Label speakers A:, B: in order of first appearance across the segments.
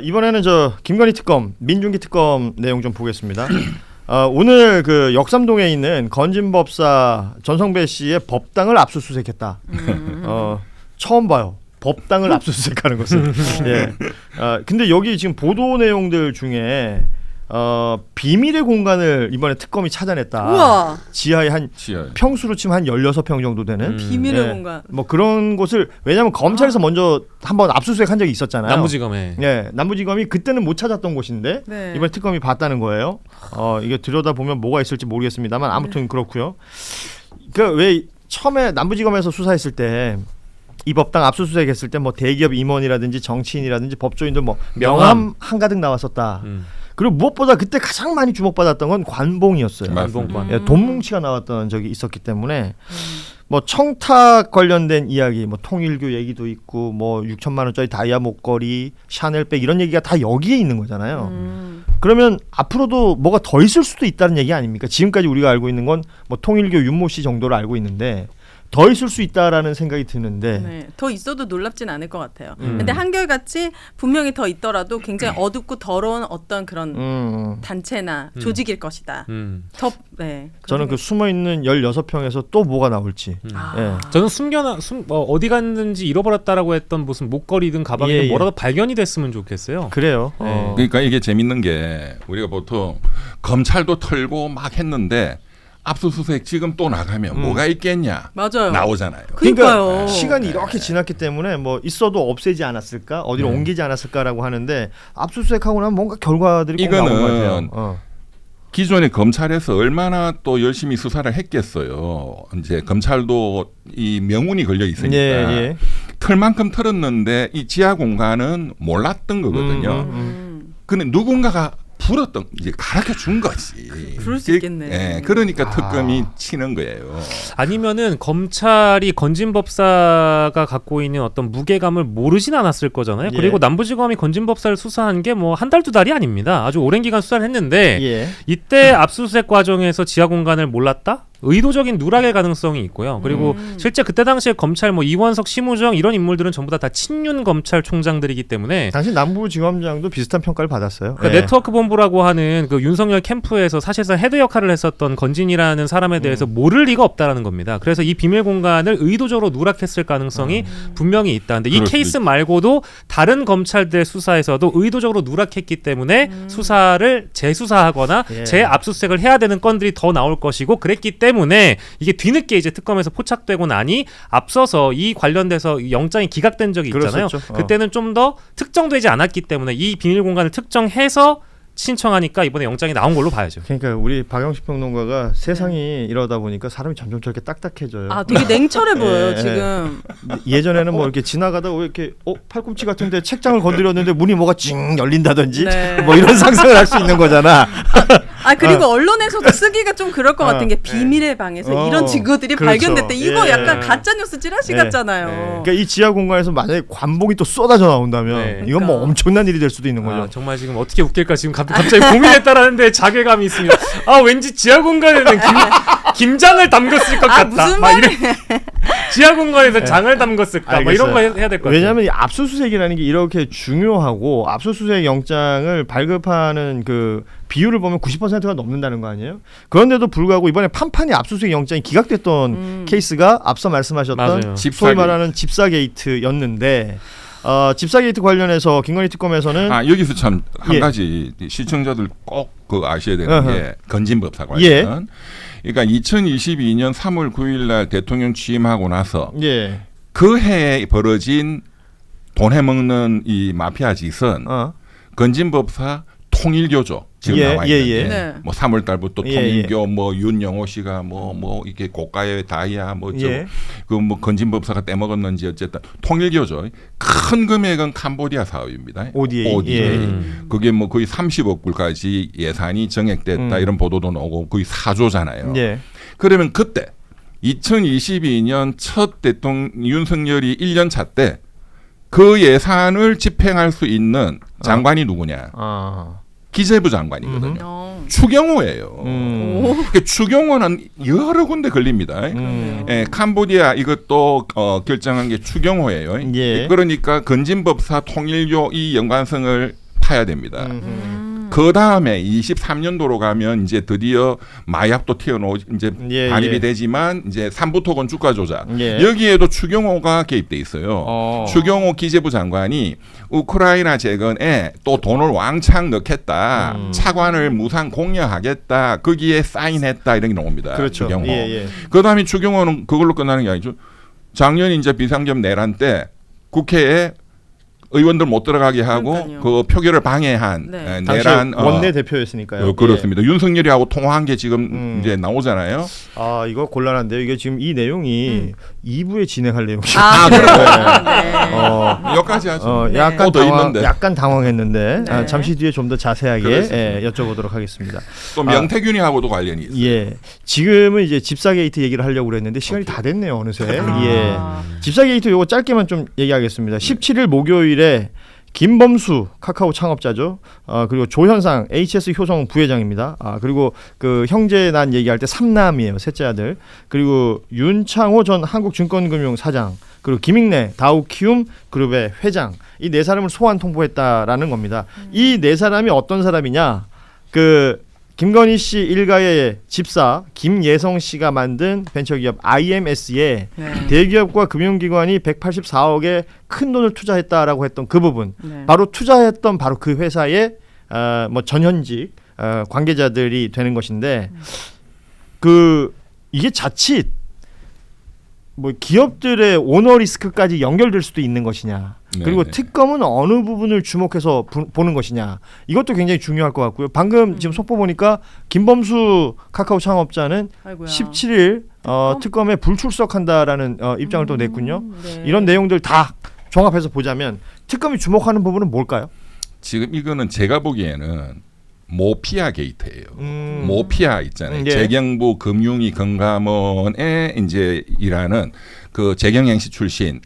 A: 이번에는 저 김건희 특검, 민중기 특검 내용 좀 보겠습니다. 오늘 그 역삼동에 있는 건진법사 전성배 씨의 법당을 압수수색했다. 처음 봐요. 법당을 압수수색하는 것은. 예. 근데 여기 지금 보도 내용들 중에 비밀의 공간을 이번에 특검이 찾아냈다.
B: 우와.
A: 지하에 평수로 치면 한 16평 정도 되는
B: 비밀의 공간.
A: 뭐 그런 곳을, 왜냐하면 검찰에서 먼저 한번 압수수색한 적이 있었잖아요.
C: 남부지검에.
A: 네, 남부지검이 그때는 못 찾았던 곳인데
B: 네.
A: 이번에 특검이 봤다는 거예요. 이게 들여다 보면 뭐가 있을지 모르겠습니다만 아무튼 그렇고요. 그 왜 처음에 남부지검에서 수사했을 때 이 법당 압수수색했을 때 뭐 대기업 임원이라든지 정치인이라든지 법조인들 뭐 명함 한가득 나왔었다. 그리고 무엇보다 그때 가장 많이 주목받았던 건 관봉이었어요.
C: 관봉관.
A: 돈 뭉치가 나왔던 적이 있었기 때문에 뭐 청탁 관련된 이야기, 뭐 통일교 얘기도 있고, 뭐 6천만 원짜리 다이아 목걸이, 샤넬백 이런 얘기가 다 여기에 있는 거잖아요. 그러면 앞으로도 뭐가 더 있을 수도 있다는 얘기 아닙니까? 지금까지 우리가 알고 있는 건 뭐 통일교 윤모 씨 정도로 알고 있는데 더 있을 수 있다라는 생각이 드는데
B: 네, 더 있어도 놀랍진 않을 것 같아요. 근데 한결같이 분명히 더 있더라도 굉장히 어둡고 더러운 어떤 그런 단체나 조직일 것이다. 네,
A: 저는 그 숨어 있는 16평에서 또 뭐가 나올지. 예.
C: 저는 어디 갔는지 잃어버렸다라고 했던 무슨 목걸이든 가방이든 뭐라도 발견이 됐으면 좋겠어요.
A: 그래요.
D: 그러니까 이게 재밌는 게 우리가 보통 검찰도 털고 막 했는데 압수수색 지금 또 나가면 뭐가 있겠냐.
B: 맞아요.
D: 나오잖아요.
B: 그러니까요.
A: 그러니까 시간이 이렇게 지났기 때문에 뭐 있어도 없애지 않았을까, 어디로 옮기지 않았을까라고 하는데 압수수색하고 나면 뭔가 결과들이 꼭 나오는 것 같아요.
D: 기존의 검찰에서 얼마나 또 열심히 수사를 했겠어요. 이제 검찰도 이 명운이 걸려 있으니까 털 만큼 털었는데 이 지하 공간은 몰랐던 거거든요. 근데 누군가가 풀었던, 이제 가르쳐 준 거지.
B: 그럴 수 있겠네.
D: 예, 그러니까 특검이 치는 거예요.
C: 아니면은 검찰이 건진법사가 갖고 있는 어떤 무게감을 모르진 않았을 거잖아요. 그리고 남부지검이 건진법사를 수사한 게 뭐 한 달 두 달이 아닙니다. 아주 오랜 기간 수사를 했는데 이때 압수수색 과정에서 지하 공간을 몰랐다? 의도적인 누락의 가능성이 있고요. 그리고 실제 그때 당시에 검찰 뭐 이원석, 심우정 이런 인물들은 전부 다 친윤 검찰총장들이기 때문에
A: 당시 남부지검장도 비슷한 평가를 받았어요.
C: 그러니까 네트워크 본부라고 하는 그 윤석열 캠프에서 사실상 헤드 역할을 했었던 건진이라는 사람에 대해서 모를 리가 없다라는 겁니다. 그래서 이 비밀 공간을 의도적으로 누락했을 가능성이 분명히 있다. 근데 이 케이스 말고도 다른 검찰들 수사에서도 의도적으로 누락했기 때문에 수사를 재수사하거나 재압수수색을 해야 되는 건들이 더 나올 것이고, 그랬기 때문에 이게 뒤늦게 이제 특검에서 포착되고 나니 앞서서 이 관련돼서 영장이 기각된 적이 있잖아요. 그때는 좀 더 특정되지 않았기 때문에 이 비밀 공간을 특정해서 신청하니까 이번에 영장이 나온 걸로 봐야죠.
A: 그러니까 우리 박영식 평론가가 세상이 이러다 보니까 사람이 점점 저렇게 딱딱해져요.
B: 되게 냉철해 보여요 지금.
A: 예전에는 뭐 이렇게 지나가다 왜 이렇게 팔꿈치 같은데 책장을 건드렸는데 문이 뭐가 찡 열린다든지 뭐 이런 상상을 할 수 있는 거잖아.
B: 그리고 언론에서도 쓰기가 좀 그럴 것 같은 게 비밀의 방에서 이런 증거들이 발견됐대. 이거 약간 가짜뉴스 찌라시 같잖아요.
A: 그러니까 이 지하 공간에서 만약에 관봉이 또 쏟아져 나온다면 이건 뭐 엄청난 일이 될 수도 있는 거죠.
C: 정말 지금 어떻게 웃길까 지금 갑자기 고민했다라는데 자괴감이 있습니다. 왠지 지하 공간에는 김장을 담궜을 것 같다.
B: 무슨 말이야.
C: 지하 공간에서 장을 담궜을까? 뭐 이런 거 해야 될 것 같아요.
A: 왜냐하면 이 압수수색이라는 게 이렇게 중요하고, 압수수색 영장을 발급하는 그 비율을 보면 90%가 넘는다는 거 아니에요? 그런데도 불구하고 이번에 판판이 압수수색 영장이 기각됐던 케이스가 앞서 말씀하셨던 소위 말하는 집사 게이트였는데, 집사 게이트 관련해서 김건희 특검에서는
D: 여기서 참 한 가지 시청자들 꼭 아셔야 되는 게 건진법사 관련. 그러니까 2022년 3월 9일 날 대통령 취임하고 나서 그 해에 벌어진 돈 해먹는 이 마피아 짓은 건진법사 통일교죠. 지금 나와 있는데 뭐 3월 달부터 통일교 뭐 윤영호 씨가 뭐 이게 고가의 다이아 그 뭐 건진법사가 떼먹었는지 어쨌든 통일교죠. 큰 금액은 캄보디아 사업입니다. ODA. 그게 뭐 거의 30억 불까지 예산이 정액됐다 이런 보도도 나오고 거의 4조잖아요. 그러면 그때 2022년 첫 대통령 윤석열이 1년 차 때 그 예산을 집행할 수 있는 장관이 누구냐? 기재부 장관이거든요. 추경호예요. 그러니까 추경호는 여러 군데 걸립니다. 캄보디아 이것도 결정한 게 추경호예요.
A: 예.
D: 그러니까 건진법사 통일교 이 연관성을 파야 됩니다. 그 다음에 23년도로 가면 이제 드디어 마약도 이제 반입이 되지만 이제 삼부토건 주가 조작 여기에도 추경호가 개입돼 있어요. 추경호 기재부 장관이 우크라이나 재건에 또 돈을 왕창 넣겠다, 차관을 무상 공여하겠다, 거기에 사인했다 이런 게 나옵니다.
A: 그렇죠.
D: 추경호. 그 다음에 추경호는 그걸로 끝나는 게 아니죠. 작년 이제 비상겸 내란 때 국회에 의원들 못 들어가게 하고
B: 그러니까요.
D: 그 표결을 방해한 내란
A: 원내 대표였으니까요.
D: 그렇습니다. 윤석열이하고 통화한 게 지금 이제 나오잖아요.
A: 아 이거 곤란한데요. 이게 지금 이 내용이 2부에 진행할 내용이죠.
D: 여기까지 하죠.
A: 약간 당황했는데
B: 네.
A: 잠시 뒤에 좀 더 자세하게 여쭤보도록 하겠습니다.
D: 또 명태균이하고도 관련이 있어요.
A: 예, 지금은 이제 집사 게이트 얘기를 하려고 그랬는데 시간이 다 됐네요 어느새. 예, 집사 게이트 요거 짧게만 좀 얘기하겠습니다. 17일 목요일에 김범수 카카오 창업자죠. 그리고 조현상 HS 효성 부회장입니다. 그리고 그 형제 난 얘기할 때 삼남이에요. 셋째 아들. 그리고 윤창호 전 한국증권금융 사장. 그리고 김익래 다우키움 그룹의 회장. 이 네 사람을 소환 통보했다라는 겁니다. 이 네 사람이 어떤 사람이냐? 그 김건희 씨 일가의 집사 김예성 씨가 만든 벤처기업 IMS에 대기업과 금융기관이 184억의 큰 돈을 투자했다라고 했던 그 부분, 바로 투자했던 바로 그 회사의 뭐 전현직 관계자들이 되는 것인데, 그 이게 자칫 뭐 기업들의 오너 리스크까지 연결될 수도 있는 것이냐. 그리고 특검은 어느 부분을 주목해서 보는 것이냐. 이것도 굉장히 중요할 것 같고요. 방금 지금 속보 보니까 김범수 카카오 창업자는 17일 특검에 불출석한다라는 입장을 또 냈군요. 이런 내용들 다 종합해서 보자면 특검이 주목하는 부분은 뭘까요?
D: 지금 이거는 제가 보기에는 모피아 게이트예요. 모피아 있잖아요. 재경부 금융위 금감원에 이제 일하는 그 재경행시 출신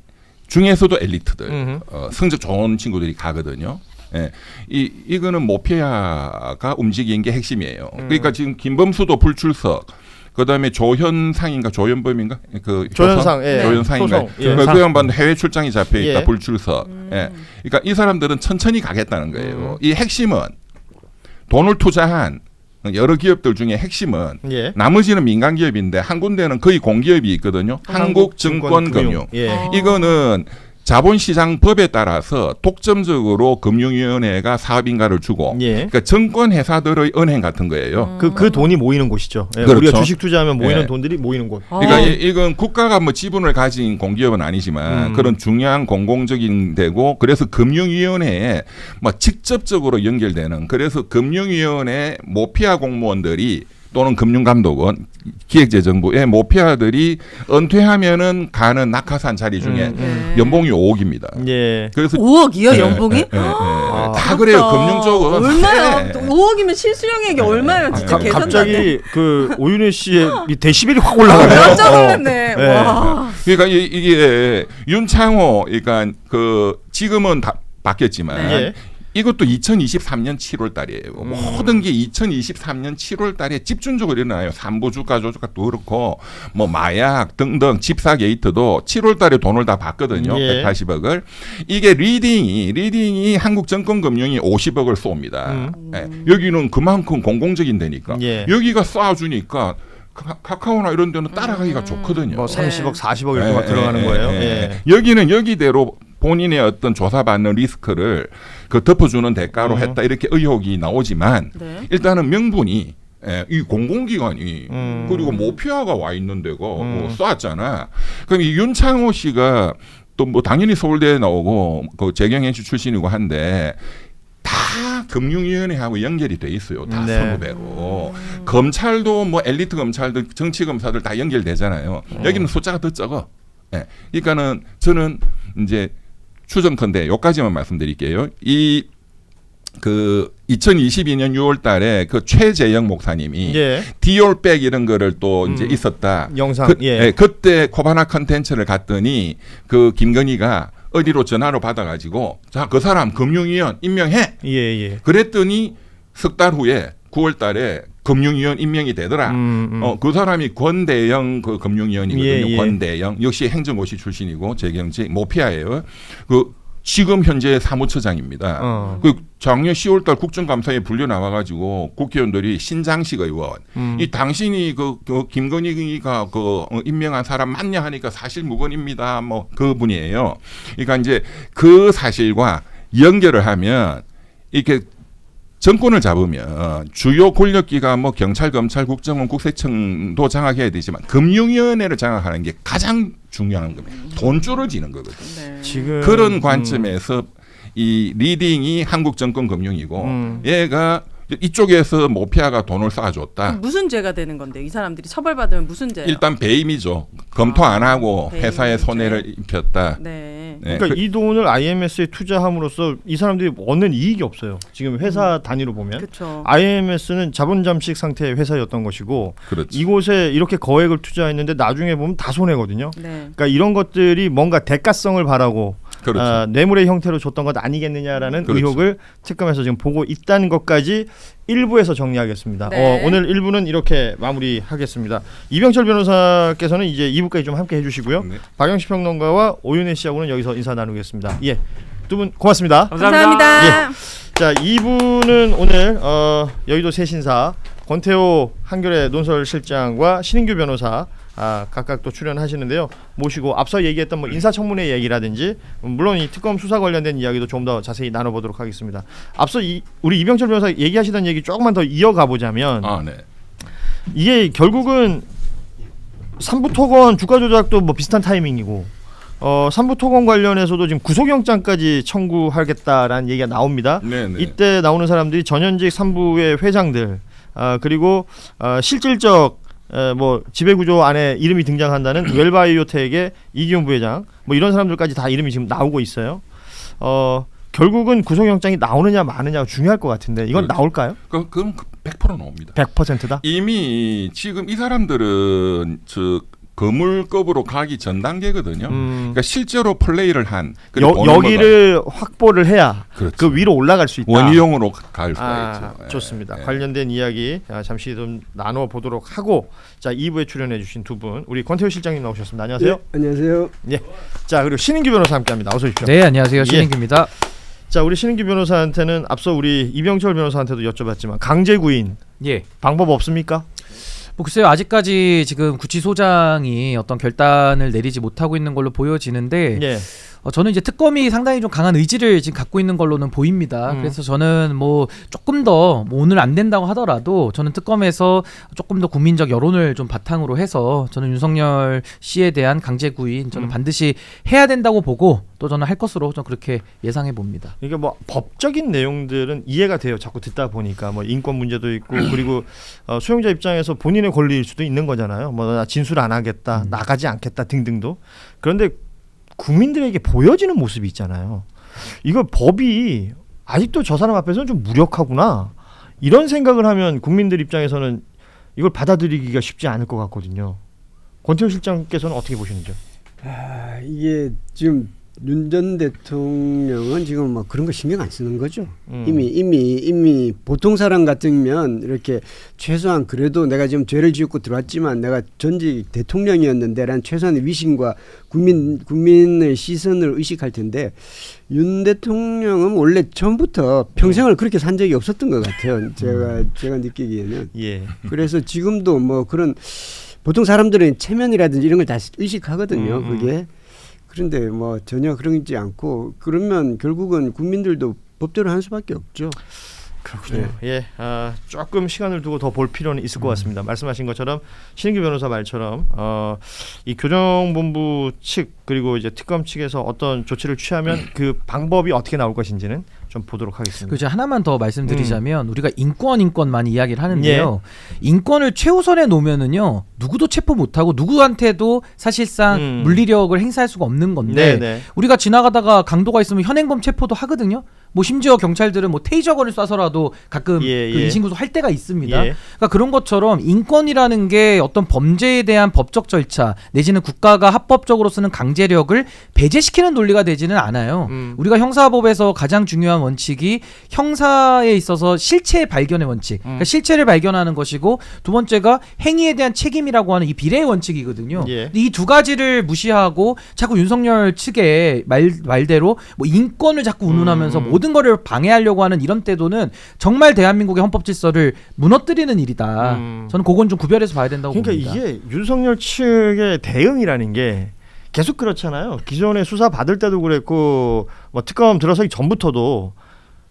D: 중에서도 엘리트들, 성적 좋은 친구들이 가거든요. 예, 이거는 모피아가 움직인 게 핵심이에요. 그러니까 지금 김범수도 불출석. 그다음에 조현상인가 조현범인가 그
A: 조현상,
D: 조현상인가 그 양반 해외 출장이 잡혀 있다 불출석. 그러니까 이 사람들은 천천히 가겠다는 거예요. 이 핵심은 돈을 투자한 여러 기업들 중에 핵심은 나머지는 민간 기업인데 한 군데는 거의 공기업이 있거든요. 한국증권금융. 이거는 자본시장법에 따라서 독점적으로 금융위원회가 사업인가를 주고 그러니까 증권회사들의 은행 같은 거예요.
A: 그 돈이 모이는 곳이죠.
D: 그렇죠.
A: 우리가 주식 투자하면 모이는 돈들이 모이는 곳.
D: 그러니까 이건 국가가 뭐 지분을 가진 공기업은 아니지만 그런 중요한 공공적인 데고, 그래서 금융위원회에 뭐 직접적으로 연결되는, 그래서 금융위원회 모피아 공무원들이 또는 금융감독원, 기획재정부의 모피아들이 은퇴하면은 가는 낙하산 자리 중에 연봉이 5억입니다.
B: 그래서 5억이요, 연봉이?
D: 다 그래요. 금융 쪽은.
B: 얼마요? 5억이면 실수령액이 얼마예요? 진짜 계산도
A: 갑자기 그 오윤혜 씨의 데시벨이 확 올라가네요.
B: 깜짝 놀랐네. 와.
D: 그러니까 이게 윤창호, 그러니까 그 지금은 다 바뀌었지만. 이것도 2023년 7월 달이에요. 모든 게 2023년 7월 달에 집중적으로 일어나요. 삼부 주가 조작도 그렇고 뭐 마약 등등 집사 게이트도 7월 달에 돈을 다 받거든요. 180억을. 이게 리딩이 한국증권금융이 50억을 쏩니다. 여기는 그만큼 공공적인 데니까. 여기가 쏴주니까 카카오나 이런 데는 따라가기가 좋거든요.
A: 뭐 30억, 40억 이렇게 막 들어가는 거예요.
D: 여기는 여기대로 본인의 어떤 조사받는 리스크를 그 덮어주는 대가로 했다 이렇게 의혹이 나오지만 일단은 명분이 이 공공기관이 그리고 모피아가 와 있는 데가 뭐 쐈잖아. 그럼 이 윤창호 씨가 또 뭐 당연히 서울대에 나오고 그 재경행시 출신이고 한데 다 금융위원회하고 연결이 돼 있어요. 다 선후배로. 검찰도 뭐 엘리트 검찰들, 정치 검사들 다 연결되잖아요. 여기는 숫자가 더 적어. 그러니까는 저는 이제 추정컨대 여기까지만 말씀드릴게요. 그 2022년 6월달에 그 최재영 목사님이 디올백 이런 거를 또 이제 있었다.
A: 영상.
D: 그때 코바나 컨텐츠를 갔더니 그 김건희가 어디로 전화로 받아가지고 자, 그 사람 금융위원 임명해. 그랬더니 석 달 후에 9월 달에 금융위원 임명이 되더라. 그 사람이 권대영 그 금융위원이거든요. 권대영 역시 행정고시 출신이고 재경직 모피아예요. 그 지금 현재 사무처장입니다. 그 작년 10월달 국정감사에 불려 나와가지고 국회의원들이 신장식 의원, 이 당신이 그 김건희가 임명한 사람 맞냐 하니까 사실 무근입니다. 뭐 그분이에요. 그러니까 이제 그 사실과 연결을 하면 이렇게 정권을 잡으면 주요 권력기관 뭐 경찰, 검찰, 국정원, 국세청도 장악해야 되지만 금융위원회를 장악하는 게 가장 중요한 겁니다. 돈줄을 지는 거거든요.
B: 네.
A: 지금
D: 그런 관점에서 이 리딩이 한국 정권 금융이고 얘가 이쪽에서 모피아가 돈을 쌓아줬다.
B: 무슨 죄가 되는 건데 이 사람들이 처벌받으면 무슨 죄예요?
D: 일단 배임이죠. 검토 안 하고 회사에 손해를 입혔다.
B: 네.
A: 그러니까 이 돈을 IMS에 투자함으로써 이 사람들이 얻는 이익이 없어요. 지금 회사 단위로 보면
B: 그쵸.
A: IMS는 자본 잠식 상태의 회사였던 것이고
D: 그렇지.
A: 이곳에 이렇게 거액을 투자했는데 나중에 보면 다 손해거든요.
B: 네.
A: 그러니까 이런 것들이 뭔가 대가성을 바라고
D: 그렇죠.
A: 뇌물의 형태로 줬던 것 아니겠느냐라는
D: 그렇죠.
A: 의혹을 특검에서 지금 보고 있다는 것까지 1부에서 정리하겠습니다.
B: 네.
A: 오늘 1부는 이렇게 마무리하겠습니다. 이병철 변호사께서는 이제 2부까지 좀 함께 해주시고요.
D: 네.
A: 박영식 평론가와 오윤혜 씨하고는 여기서 인사 나누겠습니다. 예, 두 분 고맙습니다.
B: 감사합니다.
A: 예. 자, 2부는 오늘 여의도 새신사 권태호 한겨레 논설실장과 신인규 변호사 각각 또 출연하시는데요. 모시고 앞서 얘기했던 뭐 인사청문회 얘기라든지 물론 이 특검 수사 관련된 이야기도 좀 더 자세히 나눠보도록 하겠습니다. 앞서 우리 이병철 변호사 얘기하시던 얘기 조금만 더 이어가 보자면
D: 네.
A: 이게 결국은 삼부 토건 주가 조작도 뭐 비슷한 타이밍이고 삼부 토건 관련해서도 지금 구속영장까지 청구하겠다라는 얘기가 나옵니다.
D: 네네.
A: 이때 나오는 사람들이 전현직 삼부의 회장들 그리고 실질적 뭐 지배구조 안에 이름이 등장한다는 웰바이오텍의 이기훈 부회장 뭐 이런 사람들까지 다 이름이 지금 나오고 있어요. 결국은 구속영장이 나오느냐 마느냐가 중요할 것 같은데 이건
D: 그렇죠.
A: 나올까요?
D: 그럼 100% 나옵니다.
A: 100%다?
D: 이미 지금 이 사람들은 거물급으로 가기 전 단계거든요. 그러니까 실제로 플레이를 한
A: 여기를 확보를 해야
D: 그렇죠.
A: 그 위로 올라갈 수 있다.
D: 원희용으로 갈 수가 있죠.
A: 좋습니다.
D: 예.
A: 관련된 이야기 잠시 좀 나눠보도록 하고 자 2부에 출연해주신 두 분 우리 권태호 실장님 나오셨습니다. 안녕하세요.
E: 네, 안녕하세요.
A: 예. 자 그리고 신인규 변호사 함께합니다. 어서 오십시오.
F: 네, 안녕하세요. 신인규입니다.
A: 자 우리 신인규 변호사한테는 앞서 우리 이병철 변호사한테도 여쭤봤지만 강제 구인 방법 없습니까?
F: 뭐 글쎄요, 아직까지 지금 구치소장이 어떤 결단을 내리지 못하고 있는 걸로 보여지는데 저는 이제 특검이 상당히 좀 강한 의지를 지금 갖고 있는 걸로는 보입니다. 그래서 저는 뭐 조금 더 오늘 안 된다고 하더라도 저는 특검에서 조금 더 국민적 여론을 좀 바탕으로 해서 저는 윤석열 씨에 대한 강제 구인 저는 반드시 해야 된다고 보고 또 저는 할 것으로 좀 그렇게 예상해 봅니다.
A: 이게 뭐 법적인 내용들은 이해가 돼요. 자꾸 듣다 보니까 뭐 인권 문제도 있고 그리고 수용자 입장에서 본인의 권리일 수도 있는 거잖아요. 뭐 나 진술 안 하겠다, 나가지 않겠다 등등도. 그런데 국민들에게 보여지는 모습이 있잖아요. 이거 법이 아직도 저 사람 앞에서는 좀 무력하구나 이런 생각을 하면 국민들 입장에서는 이걸 받아들이기가 쉽지 않을 것 같거든요. 권태호 실장께서는 어떻게 보시는지요?
E: 이게 지금 윤 전 대통령은 지금 뭐 그런 거 신경 안 쓰는 거죠. 이미 보통 사람 같으면 이렇게 최소한 그래도 내가 지금 죄를 지었고 들어왔지만 내가 전직 대통령이었는데라는 최소한의 위신과 국민의 시선을 의식할 텐데 윤 대통령은 원래 처음부터 평생을 그렇게 산 적이 없었던 것 같아요. 제가 느끼기에는. 그래서 지금도 뭐 그런 보통 사람들은 체면이라든지 이런 걸 다 의식하거든요. 그게. 그런데 뭐 전혀 그러지 않고 그러면 결국은 국민들도 법대로 할 수밖에 없죠.
A: 그렇군요. 조금 시간을 두고 더 볼 필요는 있을 것 같습니다. 말씀하신 것처럼 신인규 변호사 말처럼 이 교정본부 측 그리고 이제 특검 측에서 어떤 조치를 취하면 그 방법이 어떻게 나올 것인지는 좀 보도록 하겠습니다.
F: 그죠. 하나만 더 말씀드리자면 우리가 인권 많이 이야기를 하는데요. 인권을 최우선에 놓으면은요 누구도 체포 못하고 누구한테도 사실상 물리력을 행사할 수가 없는 건데 우리가 지나가다가 강도가 있으면 현행범 체포도 하거든요. 뭐 심지어 경찰들은 뭐 테이저건을 쏴서라도 가끔 그 인신구속 할 때가 있습니다. 그러니까 그런 것처럼 인권이라는 게 어떤 범죄에 대한 법적 절차 내지는 국가가 합법적으로 쓰는 강제력을 배제시키는 논리가 되지는 않아요. 우리가 형사법에서 가장 중요한 원칙이 형사에 있어서 실체 발견의 원칙, 그러니까 실체를 발견하는 것이고 두 번째가 행위에 대한 책임이라고 하는 이 비례의 원칙이거든요. 이 두 가지를 무시하고 자꾸 윤석열 측의 말대로 뭐 인권을 자꾸 운운하면서 모든 거를 방해하려고 하는 이런 태도는 정말 대한민국의 헌법 질서를 무너뜨리는 일이다. 저는 그건 좀 구별해서 봐야 된다고 봅니다.
A: 이게 윤석열 측의 대응이라는 게 계속 그렇잖아요. 기존에 수사 받을 때도 그랬고 뭐 특검 들어서기 전부터도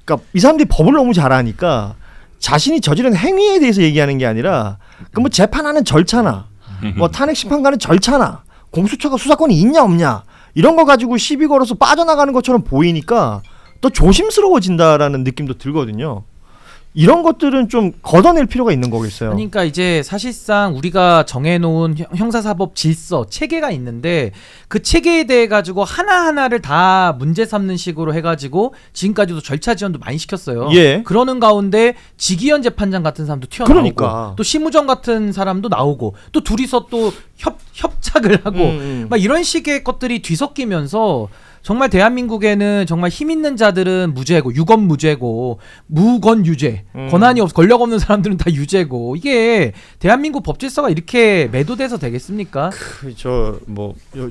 A: 그러니까 이 사람들이 법을 너무 잘 아니까 자신이 저지른 행위에 대해서 얘기하는 게 아니라 그 뭐 재판하는 절차나 뭐 탄핵 심판가는 절차나 공수처가 수사권이 있냐 없냐 이런 거 가지고 시비 걸어서 빠져나가는 것처럼 보이니까 더 조심스러워진다라는 느낌도 들거든요. 이런 것들은 좀 걷어낼 필요가 있는 거겠어요.
F: 그러니까 이제 사실상 우리가 정해놓은 형사사법 질서 체계가 있는데 그 체계에 대해 가지고 하나하나를 다 문제 삼는 식으로 해가지고 지금까지도 절차 지연도 많이 시켰어요. 그러는 가운데 지기현 재판장 같은 사람도 튀어나오고 또 심우정 같은 사람도 나오고 또 둘이서 또 협작을 하고 막 이런 식의 것들이 뒤섞이면서 정말 대한민국에는 정말 힘 있는 자들은 무죄고 유권 무죄고 무권 유죄 권한이 권력 없는 사람들은 다 유죄고 이게 대한민국 법 질서가 이렇게 매도돼서 되겠습니까?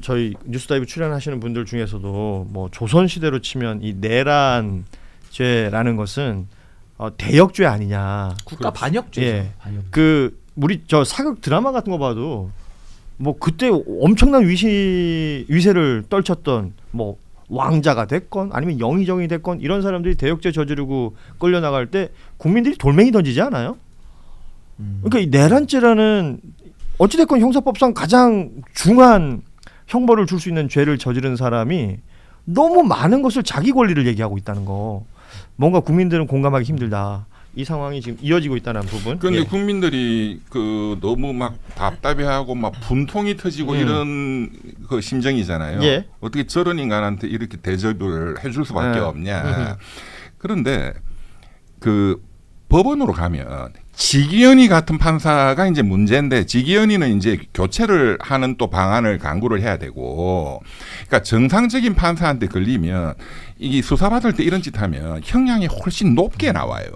A: 저희 뉴스다이브 출연하시는 분들 중에서도 뭐 조선 시대로 치면 이 내란죄라는 것은 대역죄 아니냐.
F: 국가 반역죄죠.
A: 그 우리 저 사극 드라마 같은 거 봐도 뭐 그때 엄청난 위세를 떨쳤던 뭐 왕자가 됐건 아니면 영의정이 됐건 이런 사람들이 대역죄 저지르고 끌려나갈 때 국민들이 돌멩이 던지지 않아요? 그러니까 이 내란죄라는 어찌됐건 형사법상 가장 중한 형벌을 줄 수 있는 죄를 저지른 사람이 너무 많은 것을 자기 권리를 얘기하고 있다는 거. 뭔가 국민들은 공감하기 힘들다. 이 상황이 지금 이어지고 있다는 부분.
D: 그런데 국민들이 그 너무 막 답답해하고 막 분통이 터지고 이런 그 심정이잖아요. 어떻게 저런 인간한테 이렇게 대접을 해줄 수밖에 없냐. 그런데 그 법원으로 가면 지기현이 같은 판사가 이제 문제인데 지기현이는 이제 교체를 하는 또 방안을 강구를 해야 되고, 그러니까 정상적인 판사한테 걸리면 이 수사받을 때 이런 짓 하면 형량이 훨씬 높게 나와요.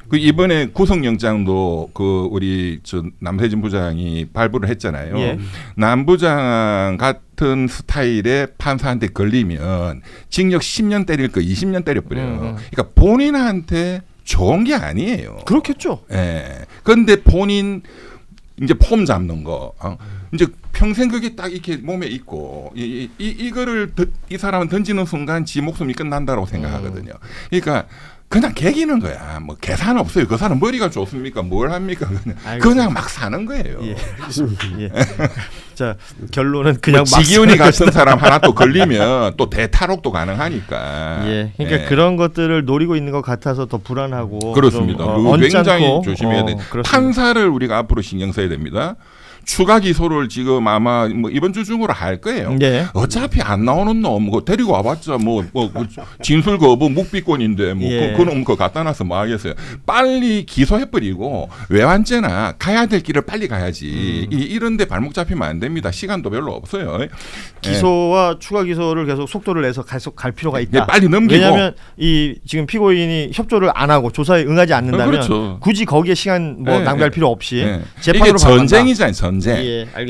D: 그 이번에 구속영장도 그 우리 저 남세진 부장이 발부를 했잖아요. 남 부장 같은 스타일의 판사한테 걸리면 징역 10년 때릴 거 20년 때려버려요. 그러니까 본인한테 좋은 게 아니에요.
A: 그렇겠죠.
D: 그런데 본인 이제 폼 잡는 거, 이제 평생 그게 딱 이렇게 몸에 있고 이거를 이 사람은 던지는 순간 지 목숨이 끝난다고 생각하거든요. 그러니까 그냥 개기는 거야. 뭐 계산 없어요. 그 사람 머리가 좋습니까? 뭘 합니까? 그냥 막 사는 거예요.
A: 자, 결론은 그냥
D: 뭐 지기훈이 같은 사람 하나 또 걸리면 또 대탈옥도 가능하니까.
A: 그러니까 그런 것들을 노리고 있는 것 같아서 더 불안하고.
D: 그렇습니다. 굉장히 조심해야 돼. 판사를 우리가 앞으로 신경 써야 됩니다. 추가 기소를 지금 아마 뭐 이번 주 중으로 할 거예요. 어차피 안 나오는 놈 데리고 와봤자 뭐 진술 거부 묵비권인데 뭐 그놈 그거 갖다 놔서 뭐 하겠어요. 빨리 기소해버리고 외환죄나 가야 될 길을 빨리 가야지. 이런데 발목 잡히면 안 됩니다. 시간도 별로 없어요.
A: 기소와 추가 기소를 계속 속도를 내서 계속 갈 필요가 있다.
D: 빨리 넘기고.
A: 왜냐하면 이 지금 피고인이 협조를 안 하고 조사에 응하지 않는다면 굳이 거기에 시간 낭비할 필요 없이 재판으로
D: 이게 전쟁이잖아요.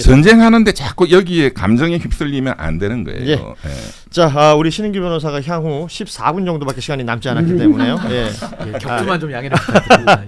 D: 전쟁하는데 자꾸 여기에 감정에 휩쓸리면 안 되는 거예요.
A: 자, 우리 신인규 변호사가 향후 14분 정도밖에 시간이 남지 않았기 때문에요.
F: 격투만 좀 양해를 부탁드립니다.